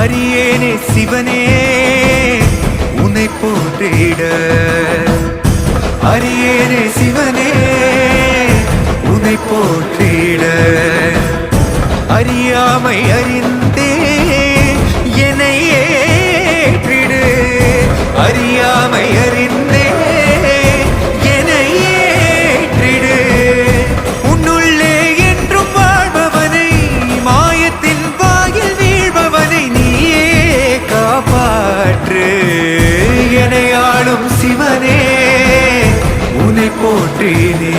அறியேனே சிவனே உன்னை போற்றிட. அறியேனே சிவனே உன்னை போற்றிட. அறியாமை அறிந்தே என்னை ஏற்றிடு. அறியாமை அறிந்தே என்னை ஏற்றிடு. உன்னுள்ளே என்றும் வாழ்பவனை, மாயத்தின் வாயில் வீழ்பவனை நீயே காப்பாற்று. என்னை ஆளும் சிவனே உன்னை போற்றினே.